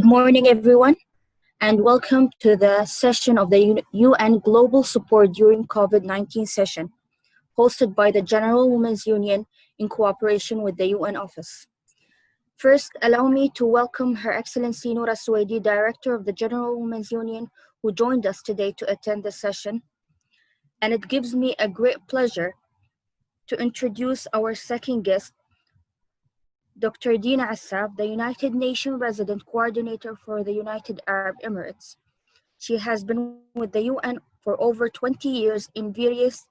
morning, everyone, and welcome to the session of the UN Global Support During COVID-19 session, hosted by the General Women's Union in cooperation with the UN Office. First, allow me to welcome Her Excellency Noura Suwaidi, Director of the General Women's Union, who joined us today to attend the session. And it gives me a great pleasure to introduce our second guest, Dr. Dina Assaf, the United Nations Resident Coordinator for the United Arab Emirates. She has been with the UN for over 20 years in various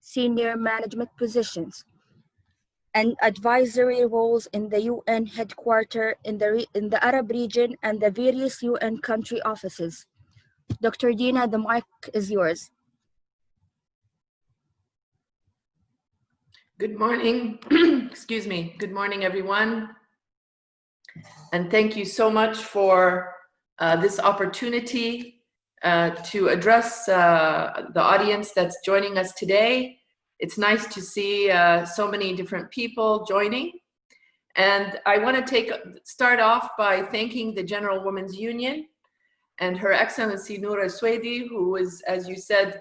senior management positions and advisory roles in the UN headquarters in the Arab region and the various UN country offices. Dr. Dina, the mic is yours. Good morning, excuse me. Good morning, everyone. And thank you so much for this opportunity to address the audience that's joining us today. It's nice to see so many different people joining. And I want to start off by thanking the General Women's Union and Her Excellency Noura Suwaidi, who is, as you said,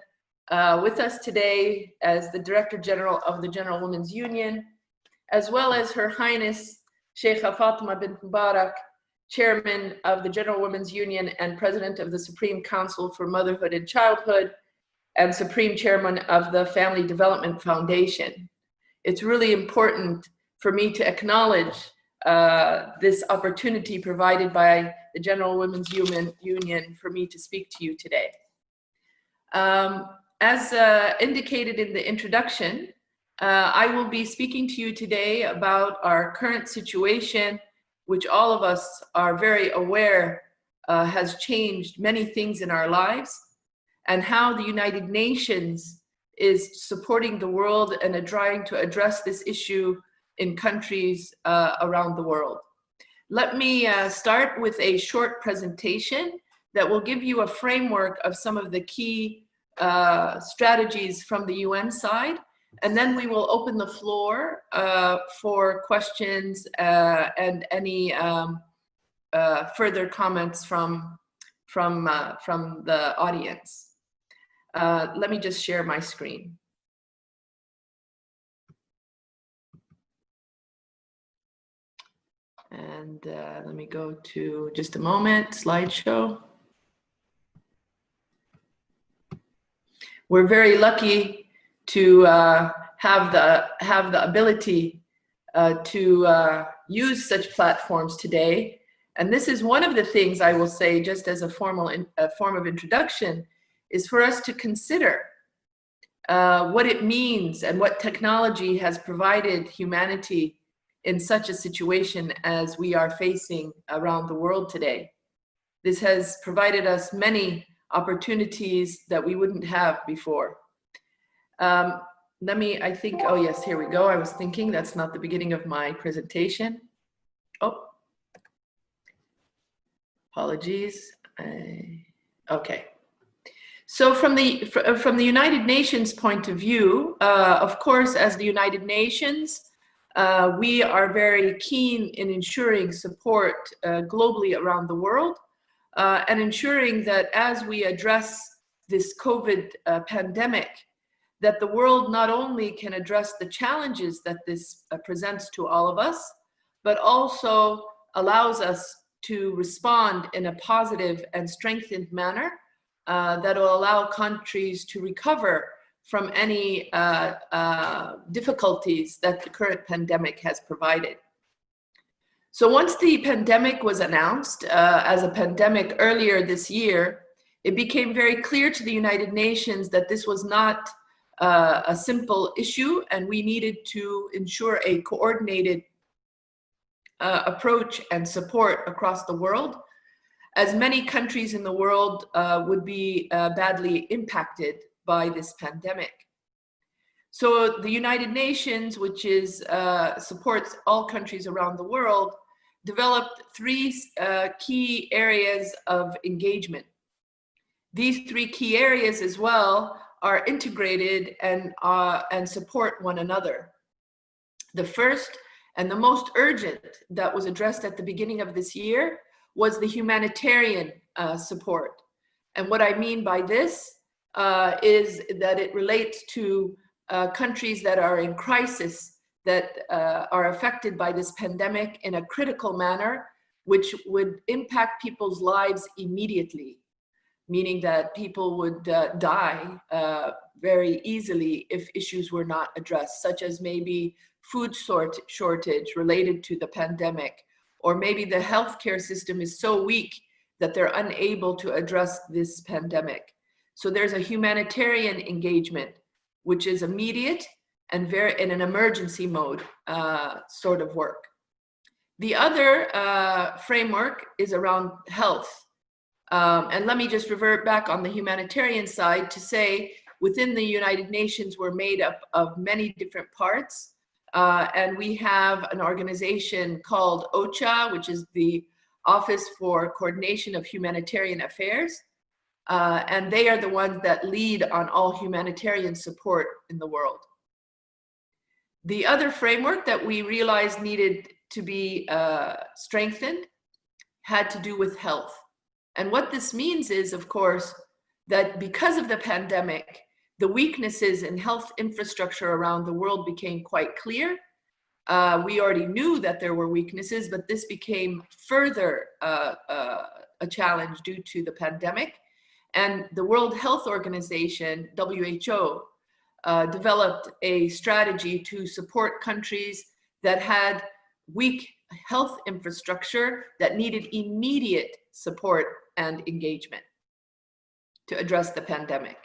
with us today as the Director General of the General Women's Union, as well as Her Highness Sheikha Fatima bint Mubarak, Chairman of the General Women's Union and President of the Supreme Council for Motherhood and Childhood, and Supreme Chairman of the Family Development Foundation. It's really important for me to acknowledge this opportunity provided by the General Women's Union for me to speak to you today. As indicated in the introduction, I will be speaking to you today about our current situation, which all of us are very aware has changed many things in our lives, and how the United Nations is supporting the world and trying to address this issue in countries around the world. Let me start with a short presentation that will give you a framework of some of the key strategies from the UN side, and then we will open the floor for questions and any further comments from the audience. Let me just share my screen. And let me go to just a moment, slideshow. We're very lucky to have the ability to use such platforms today. And this is one of the things I will say, just as a form of introduction, is for us to consider what it means and what technology has provided humanity in such a situation as we are facing around the world today. This has provided us many opportunities that we wouldn't have before. Oh yes, here we go. I was thinking that's not the beginning of my presentation. Oh, apologies. Okay. So from the United Nations point of view, of course, as the United Nations, we are very keen in ensuring support globally around the world. And ensuring that as we address this COVID pandemic, that the world not only can address the challenges that this presents to all of us, but also allows us to respond in a positive and strengthened manner that will allow countries to recover from any difficulties that the current pandemic has provided. So once the pandemic was announced as a pandemic earlier this year, it became very clear to the United Nations that this was not a simple issue, and we needed to ensure a coordinated approach and support across the world, as many countries in the world would be badly impacted by this pandemic. So the United Nations, which supports all countries around the world, developed three key areas of engagement. These three key areas as well are integrated and support one another. The first and the most urgent that was addressed at the beginning of this year was the humanitarian support. And what I mean by this is that it relates to countries that are in crisis, that are affected by this pandemic in a critical manner, which would impact people's lives immediately, meaning that people would die very easily if issues were not addressed, such as maybe food shortage related to the pandemic, or maybe the healthcare system is so weak that they're unable to address this pandemic. So there's a humanitarian engagement, which is immediate and very in an emergency mode sort of work. The other framework is around health. And let me just revert back on the humanitarian side to say, within the United Nations, we're made up of many different parts. And we have an organization called OCHA, which is the Office for Coordination of Humanitarian Affairs. And they are the ones that lead on all humanitarian support in the world. The other framework that we realized needed to be strengthened had to do with health. And what this means is, of course, that because of the pandemic, the weaknesses in health infrastructure around the world became quite clear. We already knew that there were weaknesses, but this became further a challenge due to the pandemic. And the World Health Organization, WHO, developed a strategy to support countries that had weak health infrastructure that needed immediate support and engagement to address the pandemic.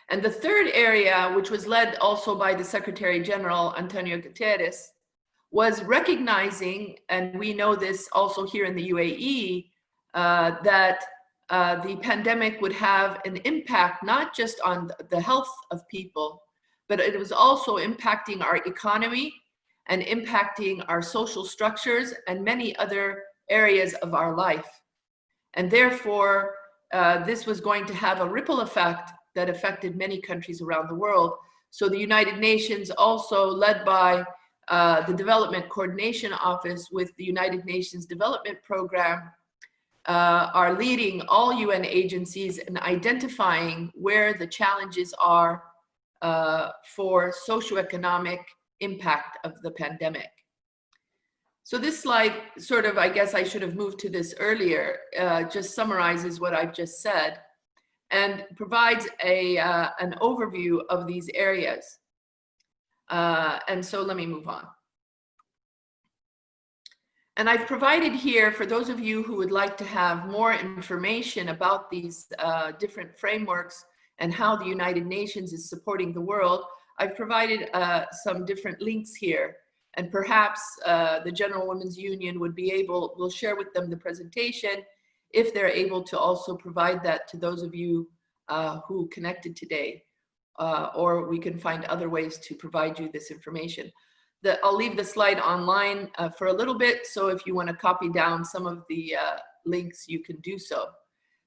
And the third area, which was led also by the Secretary General, Antonio Guterres, was recognizing, and we know this also here in the UAE, that the pandemic would have an impact not just on the health of people, but it was also impacting our economy and impacting our social structures and many other areas of our life. And therefore, this was going to have a ripple effect that affected many countries around the world. So the United Nations, also led by the Development Coordination Office with the United Nations Development Program, are leading all UN agencies in identifying where the challenges are for socioeconomic impact of the pandemic. So this slide sort of, I guess I should have moved to this earlier, just summarizes what I've just said and provides an overview of these areas. And so let me move on. And I've provided here, for those of you who would like to have more information about these different frameworks and how the United Nations is supporting the world, I've provided some different links here. And perhaps the General Women's Union would be able, we'll share with them the presentation if they're able to also provide that to those of you who connected today, or we can find other ways to provide you this information. I'll leave the slide online for a little bit, so if you want to copy down some of the links, you can do so.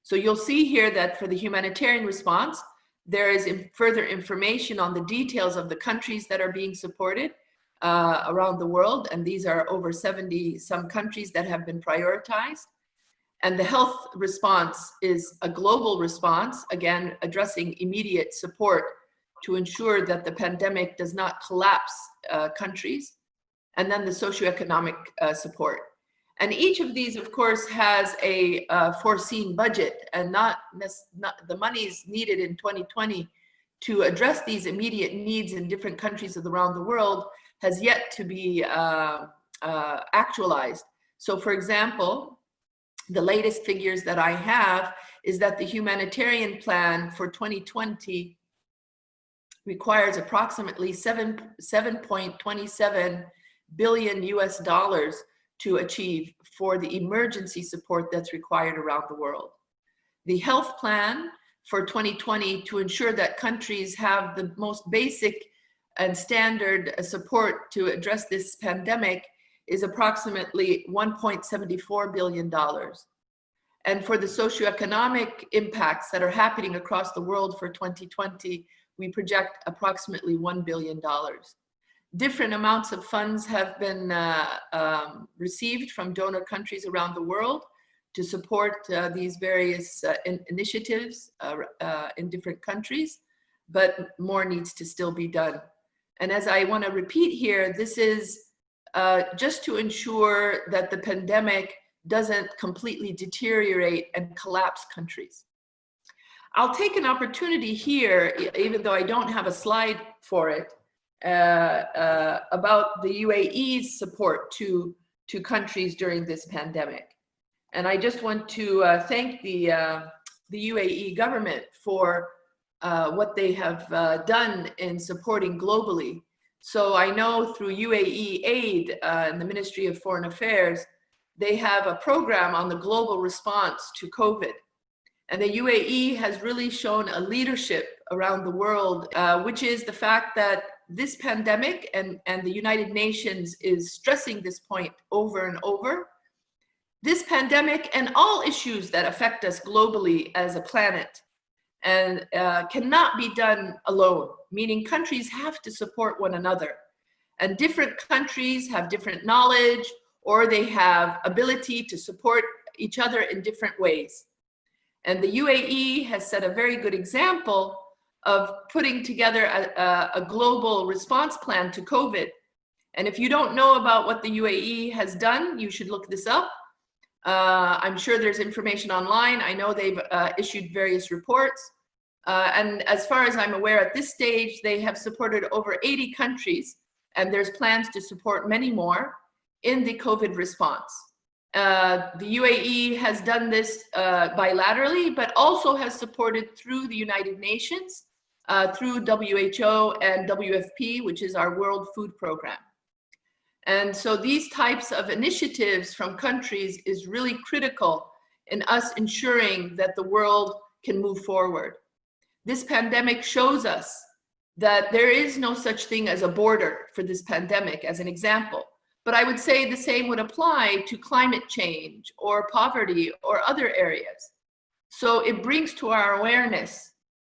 So you'll see here that for the humanitarian response, there is further information on the details of the countries that are being supported around the world, and these are over 70 some countries that have been prioritized. And the health response is a global response, again, addressing immediate support to ensure that the pandemic does not collapse countries, and then the socioeconomic support. And each of these, of course, has a foreseen budget, and not the monies needed in 2020 to address these immediate needs in different countries around the world has yet to be actualized. So for example, the latest figures that I have is that the humanitarian plan for 2020 requires approximately $7.27 billion US to achieve for the emergency support that's required around the world. The health plan for 2020 to ensure that countries have the most basic and standard support to address this pandemic is approximately $1.74 billion. And for the socioeconomic impacts that are happening across the world for 2020, we project approximately $1 billion. different amounts of funds have been received from donor countries around the world to support these various initiatives in different countries, but more needs to still be done. And as I want to repeat here, this is just to ensure that the pandemic doesn't completely deteriorate and collapse countries. I'll take an opportunity here, even though I don't have a slide for it, about the UAE's support to countries during this pandemic. And I just want to thank the UAE government for what they have done in supporting globally. So I know through UAE Aid and the Ministry of Foreign Affairs, they have a program on the global response to COVID. And the UAE has really shown a leadership around the world, which is the fact that this pandemic, and the United Nations is stressing this point over and over, this pandemic and all issues that affect us globally as a planet and cannot be done alone, meaning countries have to support one another. And different countries have different knowledge, or they have ability to support each other in different ways. And the UAE has set a very good example of putting together a global response plan to COVID. And if you don't know about what the UAE has done, you should look this up. I'm sure there's information online. I know they've issued various reports. And as far as I'm aware at this stage, they have supported over 80 countries, and there's plans to support many more in the COVID response. The UAE has done this bilaterally, but also has supported through the United Nations, through WHO and WFP, which is our World Food Program. And so these types of initiatives from countries is really critical in us ensuring that the world can move forward. This pandemic shows us that there is no such thing as a border for this pandemic, as an example. But I would say the same would apply to climate change or poverty or other areas. So it brings to our awareness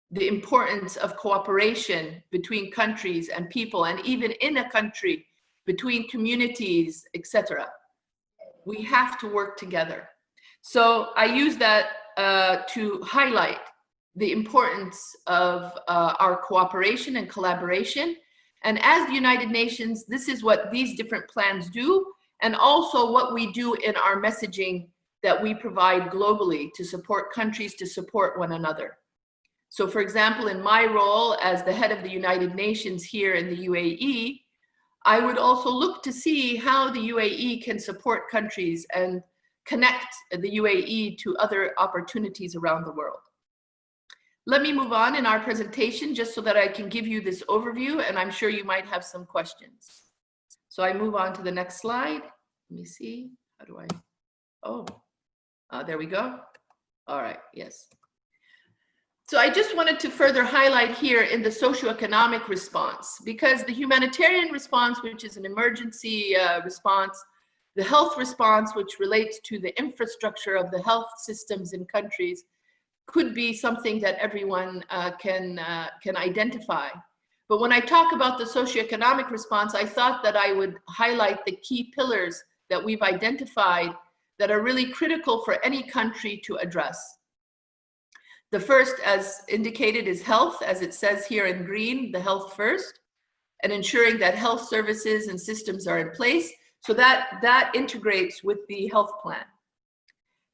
the importance of cooperation between countries and people, and even in a country, between communities, etc. We have to work together. So I use that to highlight the importance of our cooperation and collaboration. And as the United Nations, this is what these different plans do, and also what we do in our messaging that we provide globally to support countries to support one another. So for example, in my role as the head of the United Nations here in the UAE, I would also look to see how the UAE can support countries and connect the UAE to other opportunities around the world. Let me move on in our presentation just so that I can give you this overview, and I'm sure you might have some questions. So I move on to the next slide. Let me see, how do I, there we go. All right, yes. So I just wanted to further highlight here in the socioeconomic response, because the humanitarian response, which is an emergency response, the health response, which relates to the infrastructure of the health systems in countries, could be something that everyone can identify. But when I talk about the socioeconomic response, I thought that I would highlight the key pillars that we've identified that are really critical for any country to address. The first, as indicated, is health, as it says here in green, the health first, and ensuring that health services and systems are in place. So that integrates with the health plan.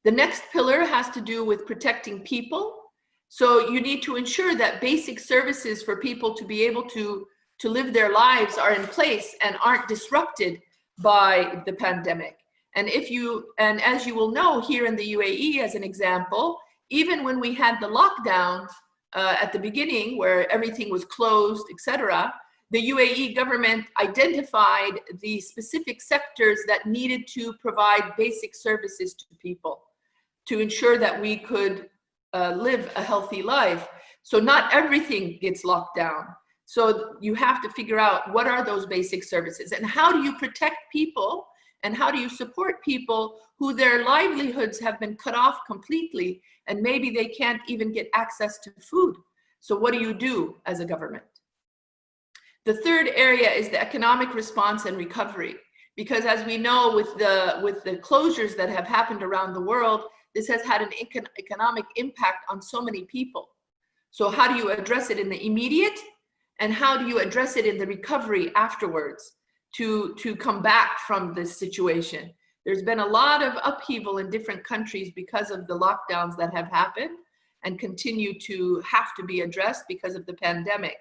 The next pillar has to do with protecting people. So you need to ensure that basic services for people to be able to live their lives are in place and aren't disrupted by the pandemic. And as you will know, here in the UAE, as an example, even when we had the lockdown at the beginning, where everything was closed, etc., the UAE government identified the specific sectors that needed to provide basic services to people to ensure that we could live a healthy life. So not everything gets locked down. So you have to figure out what are those basic services and how do you protect people and how do you support people who their livelihoods have been cut off completely and maybe they can't even get access to food. So what do you do as a government? The third area is the economic response and recovery, because as we know, with the closures that have happened around the world, this has had an economic impact on so many people. So how do you address it in the immediate, and how do you address it in the recovery afterwards to come back from this situation? There's been a lot of upheaval in different countries because of the lockdowns that have happened and continue to have to be addressed because of the pandemic.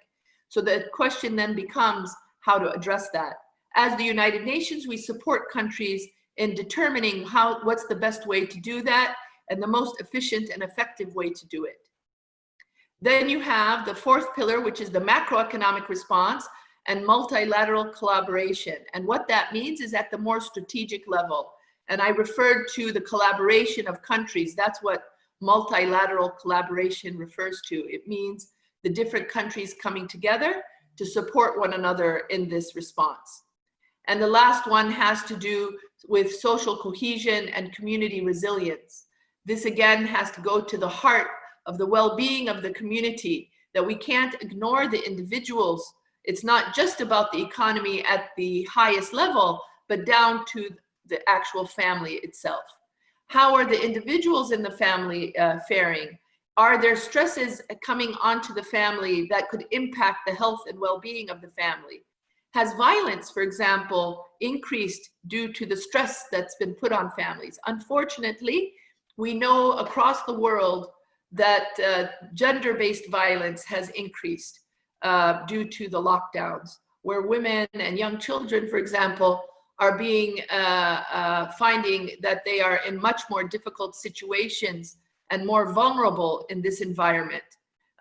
So the question then becomes how to address that. As the United Nations, we support countries in determining what's the best way to do that and the most efficient and effective way to do it. Then you have the fourth pillar, which is the macroeconomic response and multilateral collaboration. And what that means is at the more strategic level. And I referred to the collaboration of countries. That's what multilateral collaboration refers to. It means the different countries coming together to support one another in this response. And the last one has to do with social cohesion and community resilience. This again has to go to the heart of the well-being of the community, that we can't ignore the individuals. It's not just about the economy at the highest level, but down to the actual family itself. How are the individuals in the family faring? Are there stresses coming onto the family that could impact the health and well-being of the family? Has violence, for example, increased due to the stress that's been put on families? Unfortunately, we know across the world that gender-based violence has increased due to the lockdowns, where women and young children, for example, are being finding that they are in much more difficult situations and more vulnerable in this environment.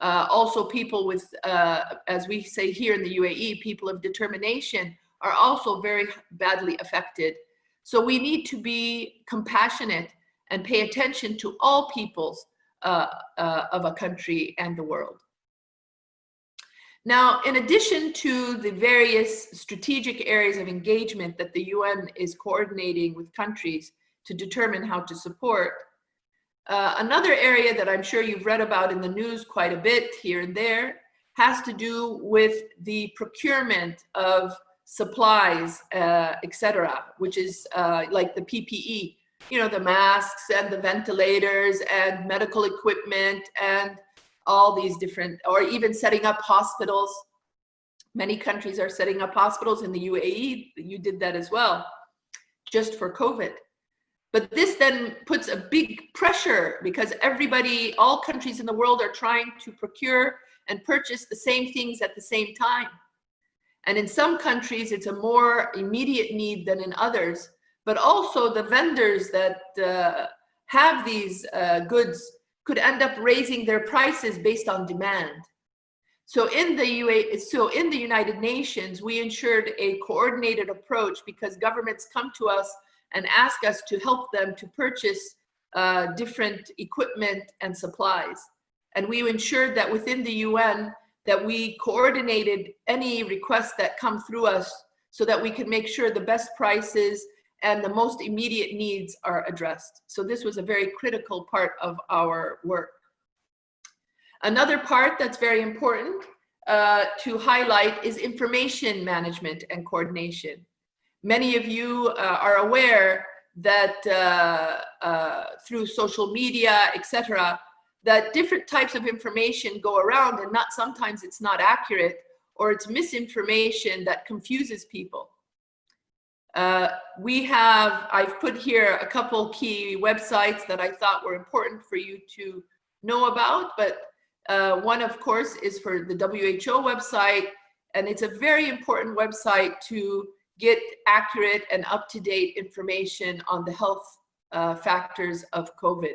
Also people with, as we say here in the UAE, people of determination are also very badly affected. So we need to be compassionate and pay attention to all peoples of a country and the world. Now, in addition to the various strategic areas of engagement that the UN is coordinating with countries to determine how to support, another area that I'm sure you've read about in the news quite a bit here and there has to do with the procurement of supplies, etc., which is like the PPE, you know, the masks and the ventilators and medical equipment and all these different, or even setting up hospitals. Many countries are setting up hospitals. In the UAE, you did that as well, just for COVID. But this then puts a big pressure because everybody, all countries in the world are trying to procure and purchase the same things at the same time. And in some countries, it's a more immediate need than in others. But also the vendors that have these goods could end up raising their prices based on demand. So in the United Nations, we ensured a coordinated approach because governments come to us and ask us to help them to purchase different equipment and supplies. And we ensured that within the UN that we coordinated any requests that come through us so that we can make sure the best prices and the most immediate needs are addressed. So this was a very critical part of our work. Another part that's very important to highlight is information management and coordination. Many of you are aware that through social media, etc., that different types of information go around and sometimes it's not accurate or it's misinformation that confuses people. I've put here a couple key websites that I thought were important for you to know about, but one of course is for the WHO website, and it's a very important website to get accurate and up-to-date information on the health factors of COVID.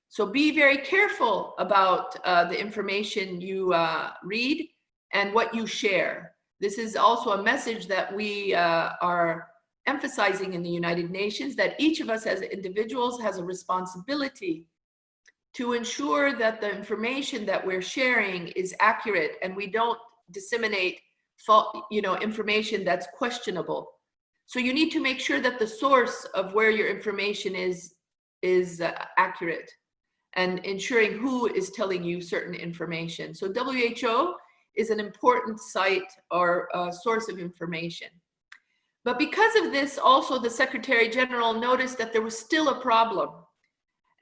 So be very careful about the information you read and what you share. This is also a message that we are emphasizing in the United Nations, that each of us as individuals has a responsibility to ensure that the information that we're sharing is accurate and we don't disseminate information that's questionable. So you need to make sure that the source of where your information is accurate and ensuring who is telling you certain information. So WHO is an important site or source of information. But because of this, also the Secretary General noticed that there was still a problem.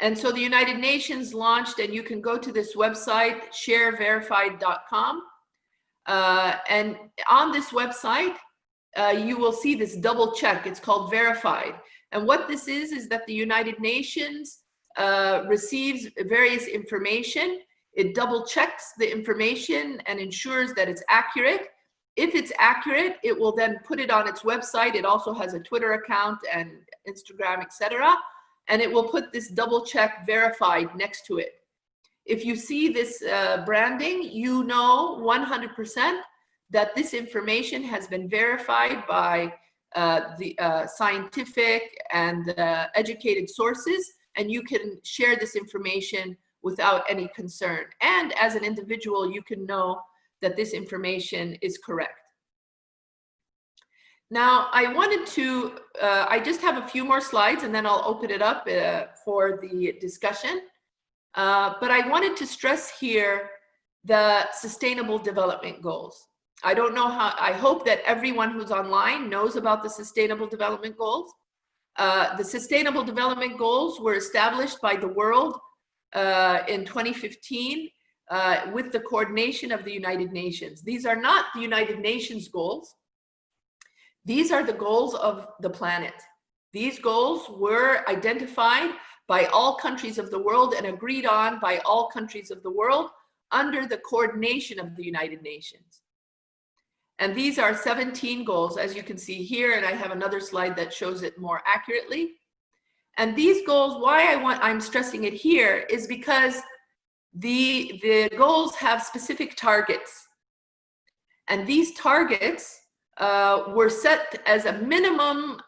And so the United Nations launched, and you can go to this website, shareverified.com. And on this website, you will see this double check. It's called verified. And what this is that the United Nations receives various information. It double checks the information and ensures that it's accurate. If it's accurate, it will then put it on its website. It also has a Twitter account and Instagram, etc. And it will put this double check verified next to it. If you see this branding, you know 100% that this information has been verified by the scientific and educated sources, and you can share this information without any concern. And as an individual, you can know that this information is correct. Now, I wanted to, I just have a few more slides and then I'll open it up for the discussion. But I wanted to stress here the Sustainable Development Goals. I don't know how, I hope that everyone who's online knows about the Sustainable Development Goals. The Sustainable Development Goals were established by the world in 2015 with the coordination of the United Nations. These are not the United Nations goals. These are the goals of the planet. These goals were identified by all countries of the world and agreed on by all countries of the world under the coordination of the United Nations. And these are 17 goals, as you can see here, and I have another slide that shows it more accurately. And these goals, why I'm stressing it here is because the goals have specific targets. And these targets were set as a minimum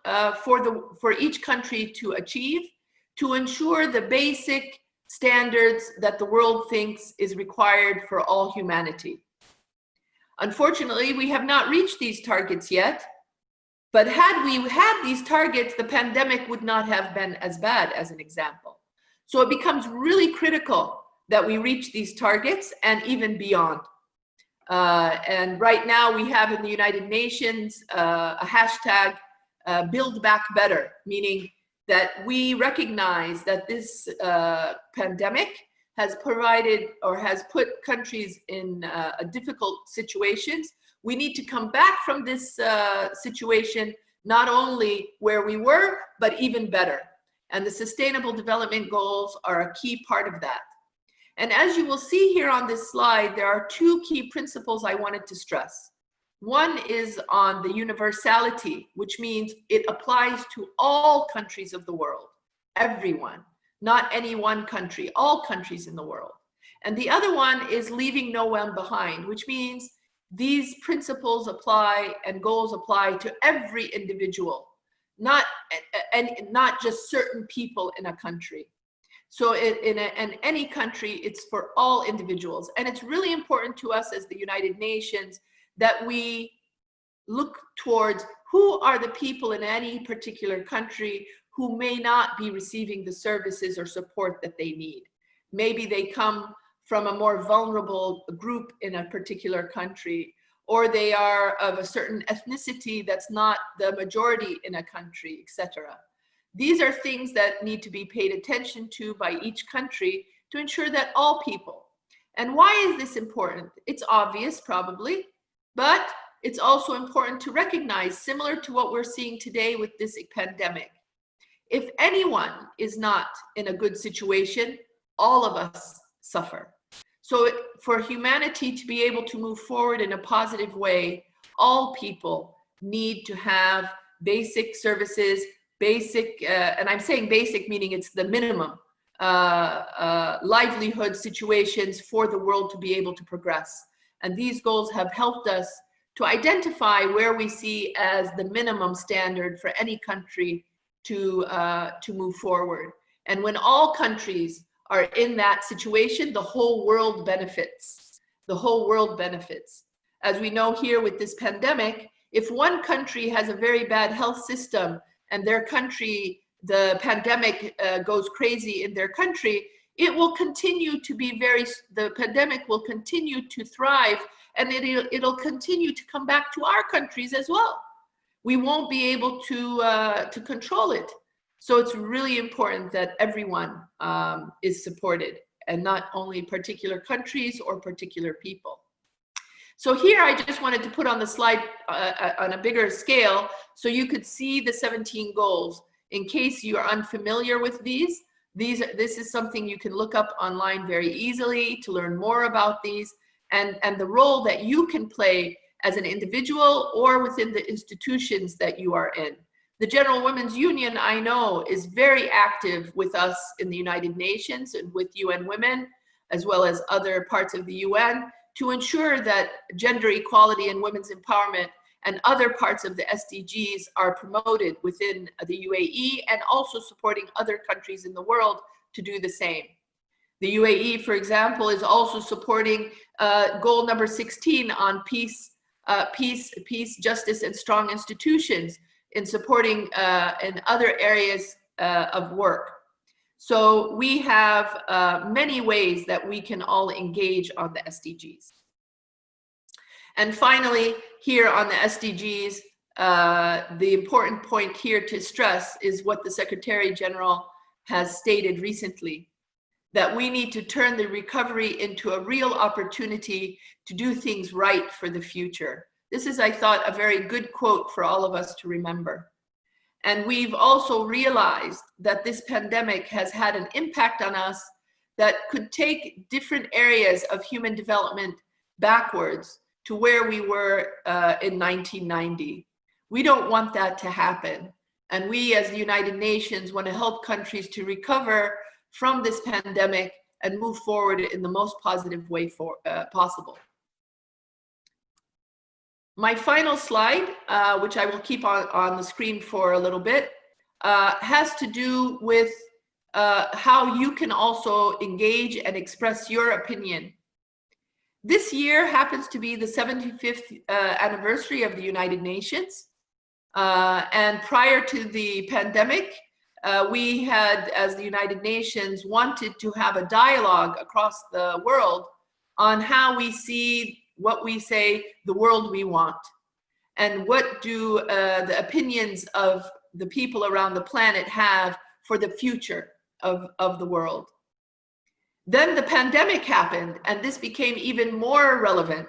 for each country to achieve, to ensure the basic standards that the world thinks is required for all humanity. Unfortunately, we have not reached these targets yet, but had we had these targets, the pandemic would not have been as bad, as an example. So it becomes really critical that we reach these targets and even beyond. And right now we have in the United Nations a hashtag, Build Back Better, meaning that we recognize that this pandemic has provided or has put countries in difficult situations. We need to come back from this situation, not only where we were, but even better. And the Sustainable Development Goals are a key part of that. And as you will see here on this slide, there are two key principles I wanted to stress. One is on the universality, which means it applies to all countries of the world, everyone, not any one country, all countries in the world. And the other one is leaving no one behind, which means these principles apply and goals apply to every individual, not just certain people in a country. So in any country, it's for all individuals. And it's really important to us as the United Nations that we look towards who are the people in any particular country who may not be receiving the services or support that they need. Maybe they come from a more vulnerable group in a particular country, or they are of a certain ethnicity that's not the majority in a country, etc. These are things that need to be paid attention to by each country to ensure that all people. And why is this important? It's obvious, probably, but it's also important to recognize, similar to what we're seeing today with this pandemic. If anyone is not in a good situation, all of us suffer. So for humanity to be able to move forward in a positive way, all people need to have basic services, basic, and I'm saying basic meaning it's the minimum, livelihood situations for the world to be able to progress. And these goals have helped us to identify where we see as the minimum standard for any country to move forward. And when all countries are in that situation, the whole world benefits. The whole world benefits. As we know here with this pandemic, if one country has a very bad health system and their country, the pandemic goes crazy in their country, it will continue to be the pandemic will continue to thrive, and it'll continue to come back to our countries as well. We won't be able to control it. So it's really important that everyone is supported, and not only particular countries or particular people. So here I just wanted to put on the slide on a bigger scale so you could see the 17 goals. In case you are unfamiliar with these, this is something you can look up online very easily to learn more about these, and the role that you can play as an individual or within the institutions that you are in. The General Women's Union, I know, is very active with us in the United Nations and with UN Women, as well as other parts of the UN, to ensure that gender equality and women's empowerment and other parts of the SDGs are promoted within the UAE, and also supporting other countries in the world to do the same. The UAE, for example, is also supporting goal number 16 on peace, justice, and strong institutions, in supporting in other areas of work. So we have many ways that we can all engage on the SDGs. And finally, here on the SDGs, the important point here to stress is what the Secretary General has stated recently, that we need to turn the recovery into a real opportunity to do things right for the future. This is, I thought, a very good quote for all of us to remember. And we've also realized that this pandemic has had an impact on us that could take different areas of human development backwards to where we were in 1990. We don't want that to happen. And we as the United Nations want to help countries to recover from this pandemic and move forward in the most positive way possible. My final slide, which I will keep on the screen for a little bit, has to do with how you can also engage and express your opinion. This year happens to be the 75th anniversary of the United Nations. And prior to the pandemic, we had, as the United Nations, wanted to have a dialogue across the world on how we see what we say the world we want, and what do the opinions of the people around the planet have for the future of the world. Then the pandemic happened, and this became even more relevant.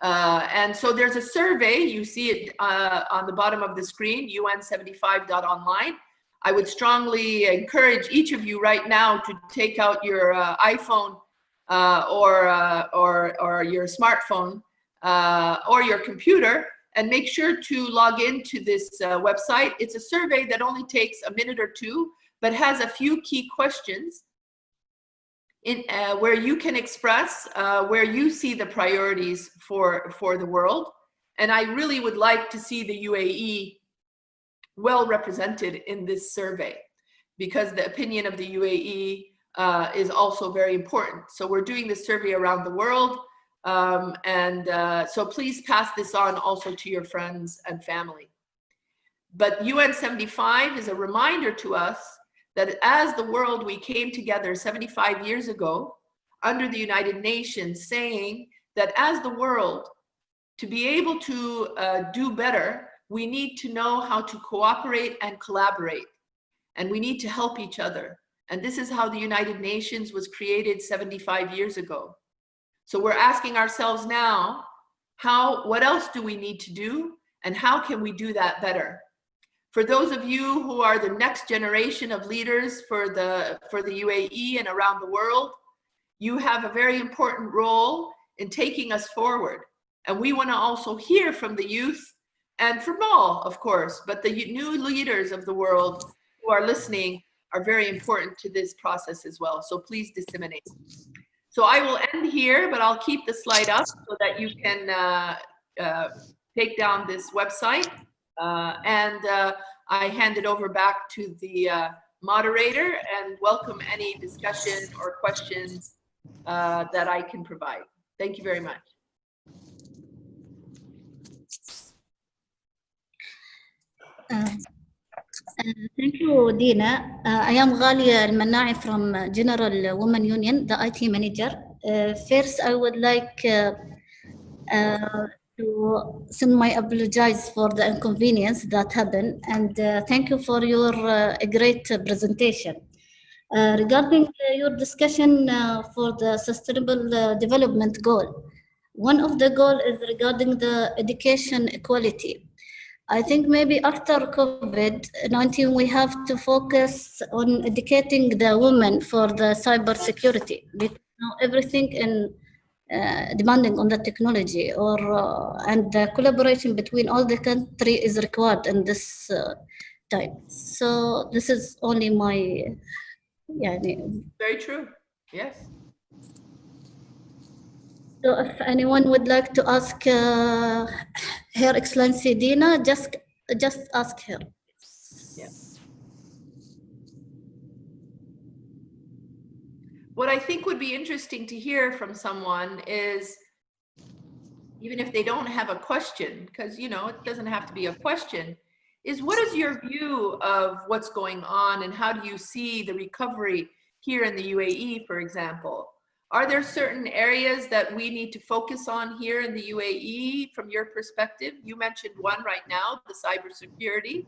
And so there's a survey, you see it on the bottom of the screen, un75.online. I would strongly encourage each of you right now to take out your iPhone or your smartphone or your computer, and make sure to log into this website. It's a survey that only takes a minute or two, but has a few key questions where you can express where you see the priorities for the world. And I really would like to see the UAE well represented in this survey, because the opinion of the UAE is also very important. So we're doing this survey around the world, so please pass this on also to your friends and family. But UN 75 is a reminder to us that as the world, we came together 75 years ago under the United Nations, saying that as the world, to be able to do better, we need to know how to cooperate and collaborate, and we need to help each other. And this is how the United Nations was created 75 years ago. So we're asking ourselves now, what else do we need to do, and how can we do that better? For those of you who are the next generation of leaders for the UAE and around the world, you have a very important role in taking us forward. And we want to also hear from the youth, and from all, of course, but the new leaders of the world who are listening are very important to this process as well. So please disseminate. So I will end here, but I'll keep the slide up so that you can take down this website. I hand it over back to the moderator, and welcome any discussion or questions that I can provide. Thank you very much. Thank you, Dina. I am Ghalia Al-Manna'i from General Women Union, the IT manager. First, I would like to send my apologies for the inconvenience that happened, and thank you for your great presentation. Regarding your discussion for the Sustainable Development Goal, one of the goals is regarding the education equality. I think maybe after COVID-19, we have to focus on educating the women for the cyber security, because now everything in demanding on the technology and the collaboration between all the country is required in this time. So this is only my, Very true, yes. So if anyone would like to ask Her Excellency Dina, just ask her. Yes. What I think would be interesting to hear from someone is, even if they don't have a question, because it doesn't have to be a question, is what is your view of what's going on and how do you see the recovery here in the UAE, for example? Are there certain areas that we need to focus on here in the UAE from your perspective? You mentioned one right now, the cybersecurity,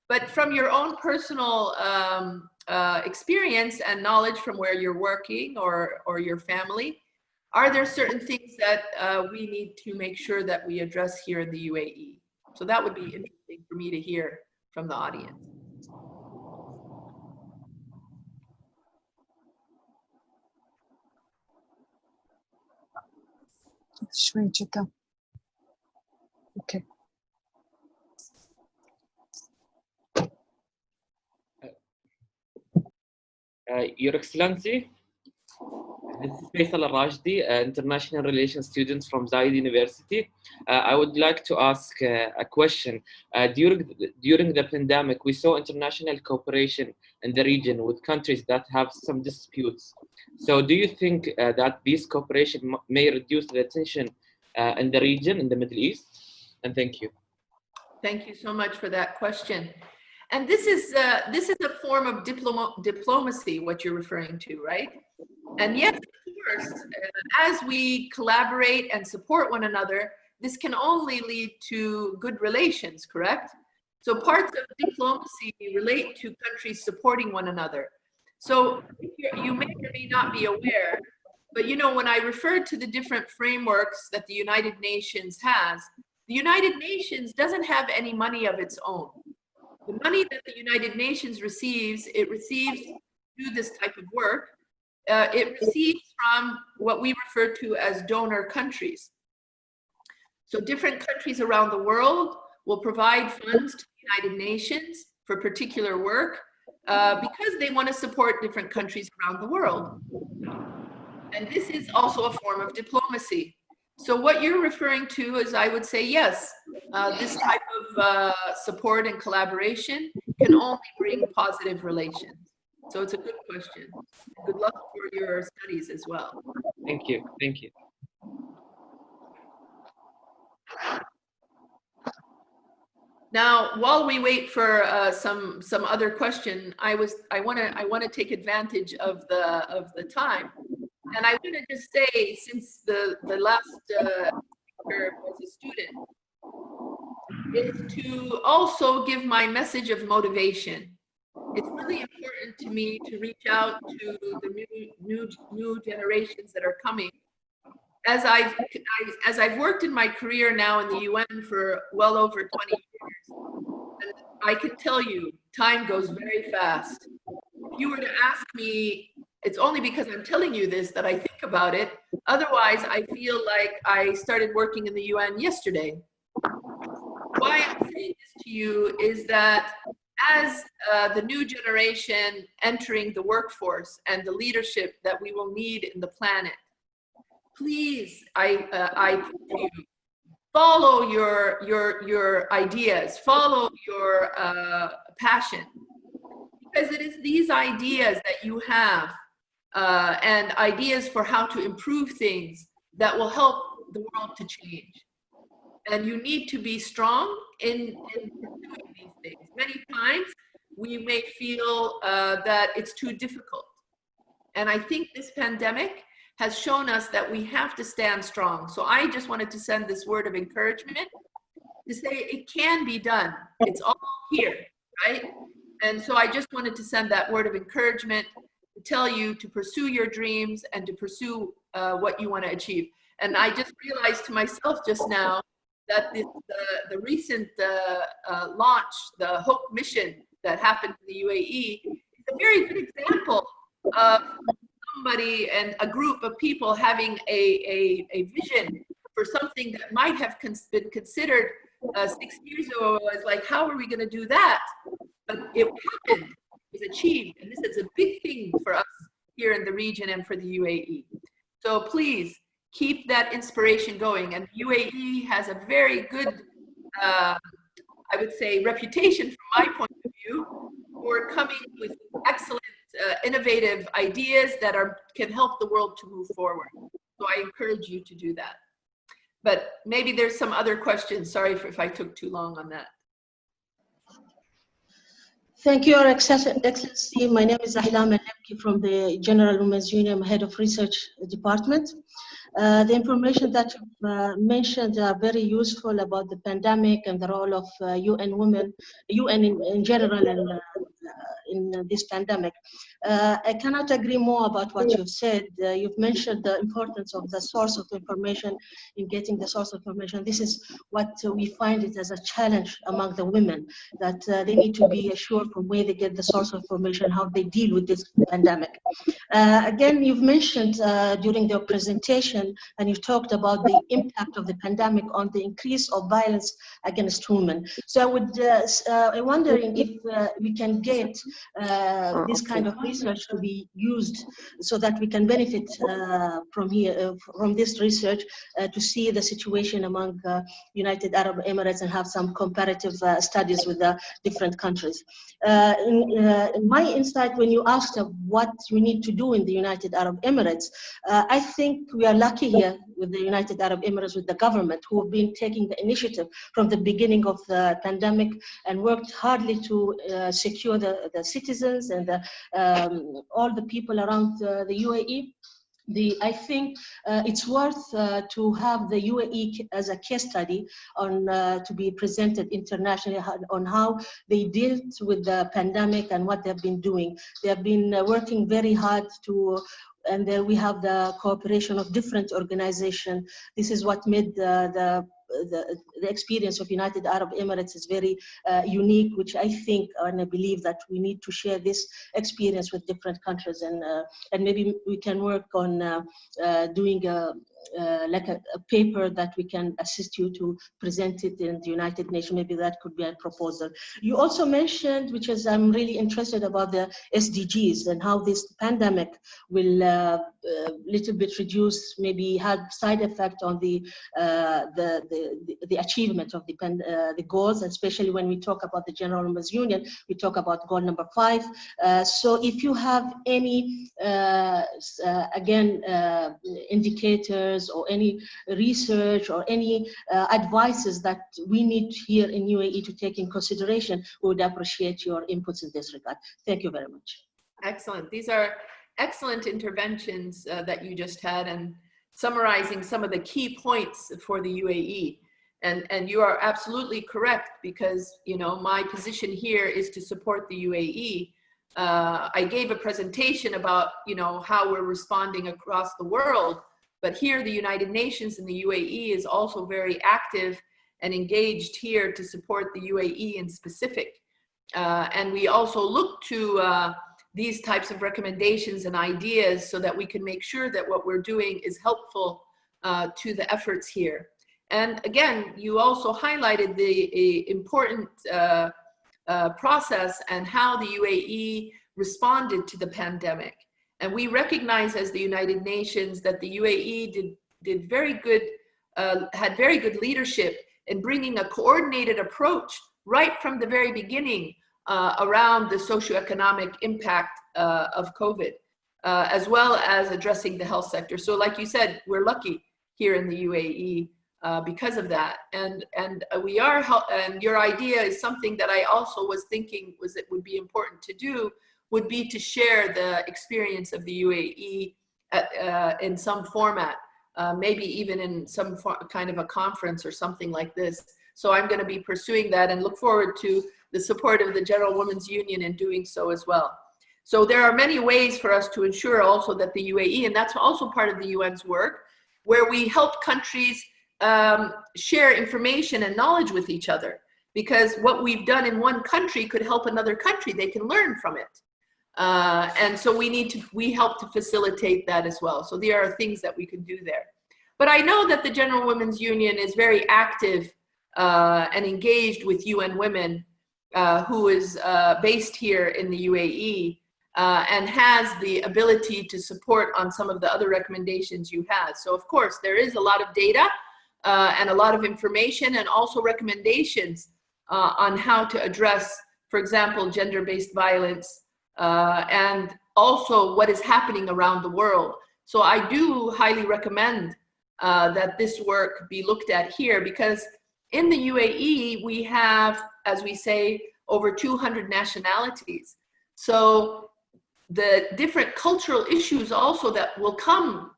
but from your own personal experience and knowledge from where you're working or your family, are there certain things that we need to make sure that we address here in the UAE? So that would be interesting for me to hear from the audience. شوي جدا. Okay. Your Excellency, this is Faisal Al-Rashdi, International Relations student from Zayed University. I would like to ask a question. During the pandemic, we saw international cooperation in the region with countries that have some disputes. So do you think that this cooperation may reduce the tension in the region, in the Middle East? And thank you. Thank you so much for that question. And this is a form of diplomacy, what you're referring to, right? And yes, of course, as we collaborate and support one another, this can only lead to good relations, correct? So parts of diplomacy relate to countries supporting one another. So you may or may not be aware, but when I referred to the different frameworks that the United Nations has, the United Nations doesn't have any money of its own. The money that the United Nations receives, it receives through this type of work. It receives from what we refer to as donor countries. So different countries around the world will provide funds to the United Nations for particular work because they want to support different countries around the world. And this is also a form of diplomacy. So what you're referring to is, I would say, yes, this type of support and collaboration can only bring positive relations. So it's a good question. Good luck for your studies as well. Thank you. Thank you. Now, while we wait for some other question, I want to take advantage of the time, and I want to just say, since the last speaker was a student, is to also give my message of motivation. It's really important to me to reach out to the new generations that are coming. As I've worked in my career now in the UN for well over 20 years, and I can tell you, time goes very fast. If you were to ask me, it's only because I'm telling you this that I think about it. Otherwise, I feel like I started working in the UN yesterday. Why I'm saying this to you is that as the new generation entering the workforce and the leadership that we will need in the planet, please, I you, follow your ideas, follow your passion, because it is these ideas that you have and ideas for how to improve things that will help the world to change. And you need to be strong in pursuing these things. Many times we may feel that it's too difficult. And I think this pandemic has shown us that we have to stand strong. So I just wanted to send this word of encouragement to say it can be done. It's all here, right? And so I just wanted to send that word of encouragement to tell you to pursue your dreams and to pursue what you want to achieve. And I just realized to myself just now that the recent launch, the Hope mission that happened in the UAE, is a very good example of somebody and a group of people having a vision for something that might have been considered 6 years ago as like, how are we going to do that? But it happened, it was achieved, and this is a big thing for us here in the region and for the UAE. So please keep that inspiration going. And UAE has a very good, I would say, reputation from my point of view for coming with excellent, innovative ideas that can help the world to move forward. So I encourage you to do that. But maybe there's some other questions. Sorry if I took too long on that. Thank you, Your Excellency. My name is Ahlam Al-Nabki from the General Women's Union, Head of Research Department. The information that you mentioned are very useful about the pandemic and the role of UN women, UN in general, and in this pandemic. I cannot agree more about what you've said. You've mentioned the importance of the source of information in getting the source of information. This is what we find it as a challenge among the women, that they need to be assured from where they get the source of information, how they deal with this pandemic. Again, you've mentioned during your presentation, and you've talked about the impact of the pandemic on the increase of violence against women. So I'm wondering if we can get this kind of research to be used so that we can benefit from this research to see the situation among United Arab Emirates and have some comparative studies with the different countries. In my insight, when you asked what we need to do in the United Arab Emirates, I think we are lucky here with the United Arab Emirates, with the government, who have been taking the initiative from the beginning of the pandemic and worked hardly to secure the citizens and all the people around the UAE. I think it's worth to have the UAE as a case study on to be presented internationally on how they dealt with the pandemic and what they've been doing. They have been working very hard to, and we have the cooperation of different organizations. This is what made the experience of United Arab Emirates is very unique, which I think and I believe that we need to share this experience with different countries, and maybe we can work on doing like a paper that we can assist you to present it in the United Nations. Maybe that could be a proposal. You also mentioned, which is I'm really interested about, the SDGs and how this pandemic will little bit reduce, maybe had side effect on the achievement of the goals, especially when we talk about the General Women's Union, we talk about goal number 5. So if you have any indicators or any research or any advices that we need here in UAE to take in consideration, we would appreciate your inputs in this regard. Thank you very much. Excellent. These are excellent interventions that you just had, and summarizing some of the key points for the UAE. And you are absolutely correct, because my position here is to support the UAE. I gave a presentation about how we're responding across the world, but here the United Nations and the UAE is also very active and engaged here to support the UAE in specific. And we also look to these types of recommendations and ideas so that we can make sure that what we're doing is helpful to the efforts here. And again, you also highlighted the important process and how the UAE responded to the pandemic. And we recognize as the United Nations that the UAE did very good, had very good leadership in bringing a coordinated approach right from the very beginning around the socioeconomic impact of COVID, as well as addressing the health sector. So like you said, we're lucky here in the UAE because of that. And your idea is something that I also was thinking it would be important to do, would be to share the experience of the UAE in some format, maybe even in some kind of a conference or something like this. So I'm going to be pursuing that and look forward to the support of the General Women's Union in doing so as well. So there are many ways for us to ensure also that the UAE, and that's also part of the UN's work, where we help countries share information and knowledge with each other, because what we've done in one country could help another country. They can learn from it. And so we help to facilitate that as well. So there are things that we can do there. But I know that the General Women's Union is very active and engaged with UN Women, who is based here in the UAE, and has the ability to support on some of the other recommendations you have. So of course, there is a lot of data and a lot of information, and also recommendations on how to address, for example, gender-based violence, and also what is happening around the world. So I do highly recommend that this work be looked at here, because in the UAE, we have, as we say, over 200 nationalities. So the different cultural issues also that will come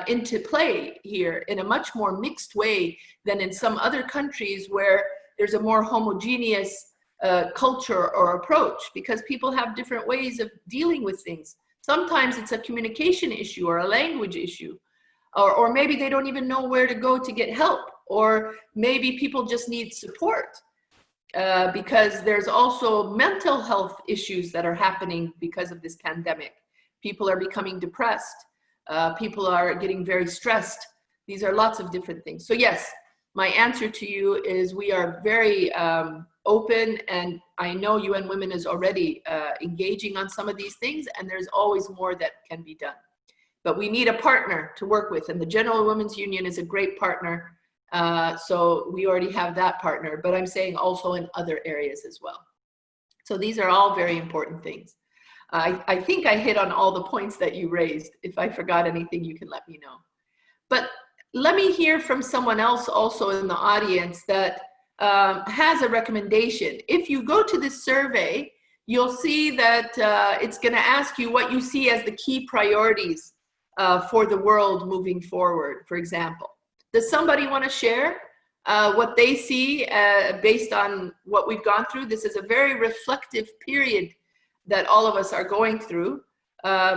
into play here in a much more mixed way than in some other countries where there's a more homogeneous culture or approach, because people have different ways of dealing with things. Sometimes it's a communication issue or a language issue, or maybe they don't even know where to go to get help, or maybe people just need support, because there's also mental health issues that are happening because of this pandemic. People are becoming depressed. People are getting very stressed. These are lots of different things. So yes, my answer to you is we are very open, and I know UN Women is already engaging on some of these things, and there's always more that can be done. But we need a partner to work with, and the General Women's Union is a great partner. So we already have that partner, but I'm saying also in other areas as well. So these are all very important things. I think I hit on all the points that you raised. If I forgot anything, you can let me know. But let me hear from someone else also in the audience that has a recommendation. If you go to this survey, you'll see that it's going to ask you what you see as the key priorities for the world moving forward, for example. Does somebody want to share what they see based on what we've gone through? This is a very reflective period that all of us are going through.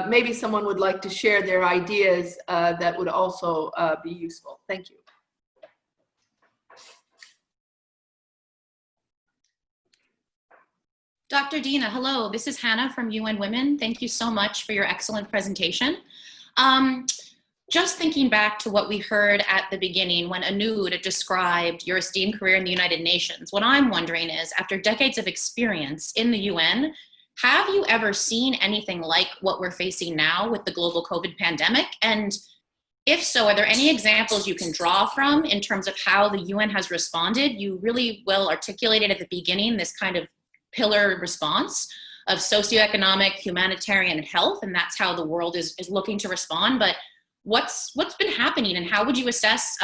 Maybe someone would like to share their ideas that would also be useful. Thank you. Dr. Dina, hello. This is Hannah from UN Women. Thank you so much for your excellent presentation. Just thinking back to what we heard at the beginning when Anud described your esteemed career in the United Nations, what I'm wondering is, after decades of experience in the UN, have you ever seen anything like what we're facing now with the global COVID pandemic? And if so, are there any examples you can draw from in terms of how the UN has responded? You really well articulated at the beginning this kind of pillar response of socioeconomic, humanitarian, and health, and that's how the world is looking to respond. But what's been happening, and how would you assess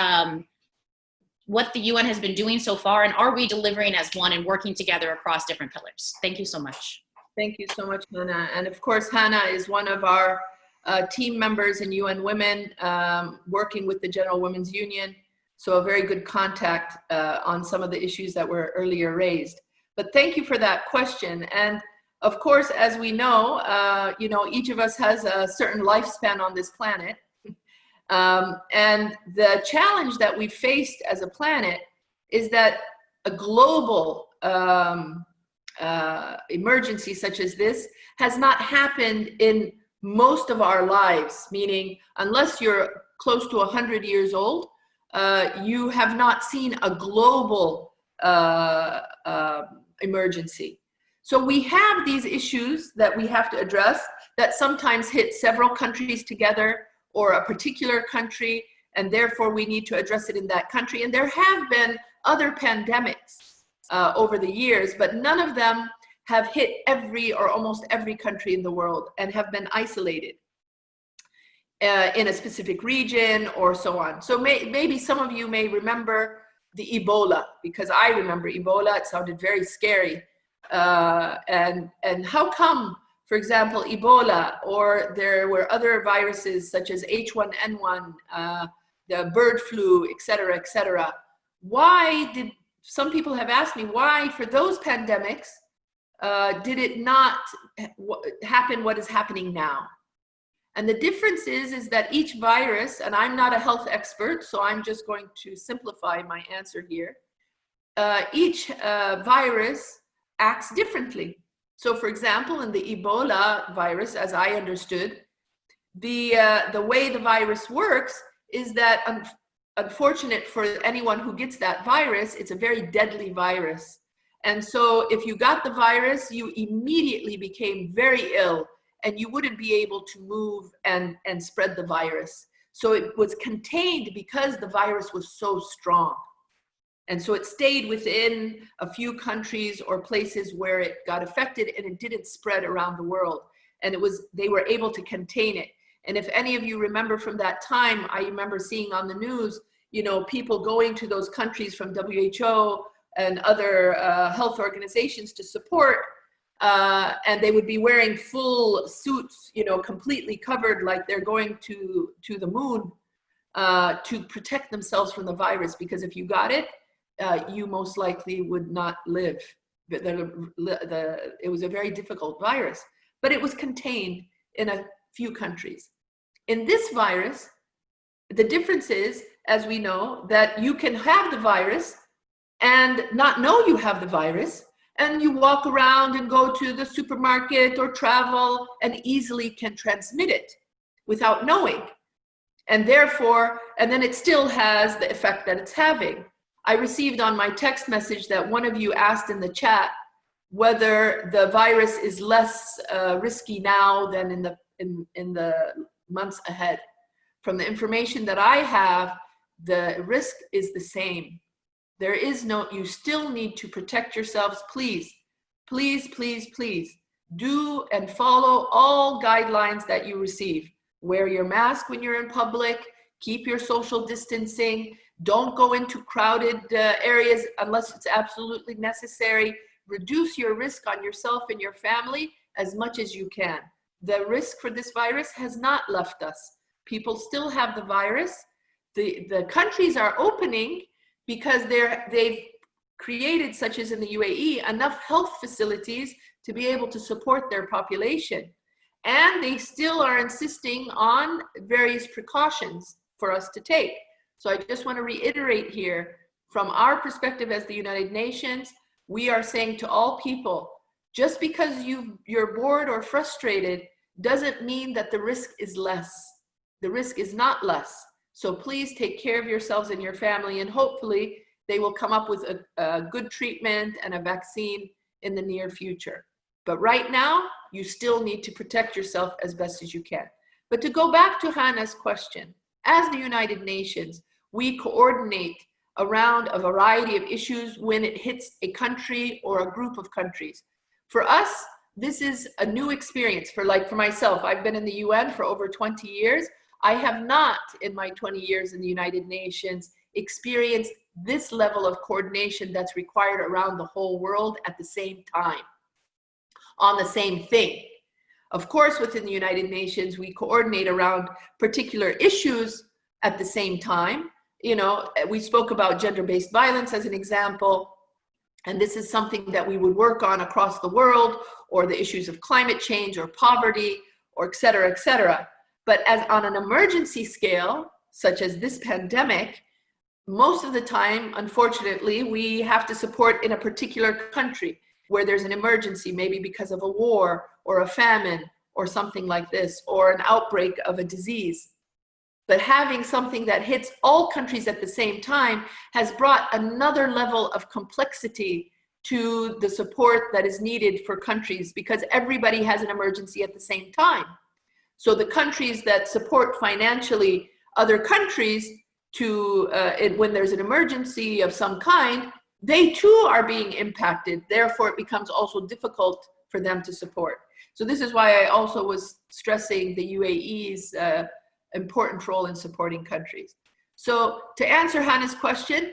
what the UN has been doing so far, and are we delivering as one and working together across different pillars? Thank you so much. Thank you so much, Hannah. And of course, Hannah is one of our team members in UN Women, working with the General Women's Union. So a very good contact on some of the issues that were earlier raised. But thank you for that question. And of course, as we know, each of us has a certain lifespan on this planet. And the challenge that we faced as a planet is that a global emergency such as this has not happened in most of our lives, meaning unless you're close to 100 years old, you have not seen a global emergency. So we have these issues that we have to address that sometimes hit several countries together or a particular country, and therefore we need to address it in that country. And there have been other pandemics over the years, but none of them have hit every or almost every country in the world and have been isolated. in a specific region or so on. So maybe some of you may remember the Ebola, because I remember Ebola. It sounded very scary. And how come, for example, Ebola, or there were other viruses such as H1N1, the bird flu, et cetera, why did, some people have asked me, why for those pandemics did it not happen what is happening now? And the difference is that each virus, and I'm not a health expert, so I'm just going to simplify my answer here. Each virus acts differently. So for example, in the Ebola virus, as I understood, the way the virus works is that, unfortunate for anyone who gets that virus, it's a very deadly virus. And so if you got the virus, you immediately became very ill, and you wouldn't be able to move and spread the virus. So it was contained because the virus was so strong. And so it stayed within a few countries or places where it got affected, and it didn't spread around the world. And they were able to contain it. And if any of you remember from that time, I remember seeing on the news, you know, people going to those countries from WHO and other health organizations to support, and they would be wearing full suits, you know, completely covered like they're going to the moon to protect themselves from the virus, because if you got it, you most likely would not live. It was a very difficult virus, but it was contained in a few countries. In this virus, the difference is, as we know, that you can have the virus and not know you have the virus, and you walk around and go to the supermarket or travel and easily can transmit it without knowing. And therefore, and then it still has the effect that it's having. I received on my text message that one of you asked in the chat whether the virus is less risky now than in the months ahead. From the information that I have, the risk is the same. There is no, you still need to protect yourselves. Please, please, please, please do and follow all guidelines that you receive. Wear your mask when you're in public, keep your social distancing, don't go into crowded areas unless it's absolutely necessary. Reduce your risk on yourself and your family as much as you can. The risk for this virus has not left us. People still have the virus. The countries are opening because they've created, such as in the UAE, enough health facilities to be able to support their population. And they still are insisting on various precautions for us to take. So I just want to reiterate here, from our perspective as the United Nations, we are saying to all people, just because you're bored or frustrated doesn't mean that the risk is less. The risk is not less. So please take care of yourselves and your family, and hopefully they will come up with a good treatment and a vaccine in the near future. But right now, you still need to protect yourself as best as you can. But to go back to Hannah's question, as the United Nations, we coordinate around a variety of issues when it hits a country or a group of countries. For us, this is a new experience. For myself, I've been in the UN for over 20 years. I have not, in my 20 years in the United Nations, experienced this level of coordination that's required around the whole world at the same time, on the same thing. Of course, within the United Nations, we coordinate around particular issues at the same time. You know, we spoke about gender-based violence as an example, and this is something that we would work on across the world, or the issues of climate change or poverty, or et cetera, et cetera. But as on an emergency scale, such as this pandemic, most of the time, unfortunately, we have to support in a particular country where there's an emergency, maybe because of a war or a famine or something like this, or an outbreak of a disease. But having something that hits all countries at the same time has brought another level of complexity to the support that is needed for countries, because everybody has an emergency at the same time. So the countries that support financially other countries to when there's an emergency of some kind, they too are being impacted. Therefore, it becomes also difficult for them to support. So this is why I also was stressing the UAE's important role in supporting countries. So to answer Hannah's question,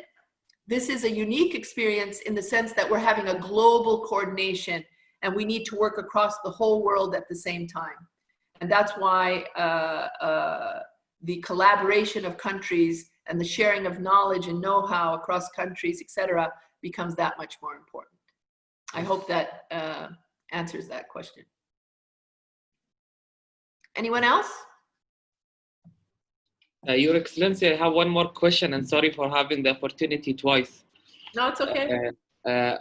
this is a unique experience in the sense that we're having a global coordination and we need to work across the whole world at the same time. And that's why the collaboration of countries and the sharing of knowledge and know-how across countries, etc., becomes that much more important. I hope that answers that question. Anyone else? Your Excellency, I have one more question, and sorry for having the opportunity twice. No, it's okay.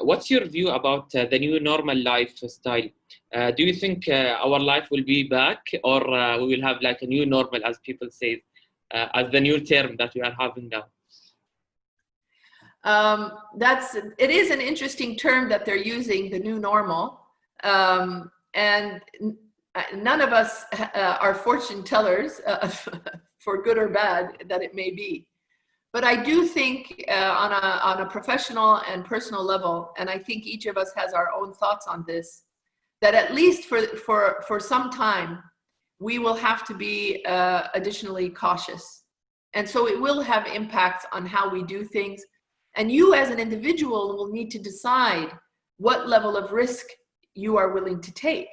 What's your view about the new normal lifestyle? Do you think our life will be back, or we will have like a new normal, as people say, as the new term that we are having now? It is an interesting term that they're using, the new normal. And none of us are fortune tellers, for good or bad, that it may be. But I do think on a professional and personal level, and I think each of us has our own thoughts on this, that at least for some time, we will have to be additionally cautious. And so it will have impacts on how we do things. And you as an individual will need to decide what level of risk you are willing to take.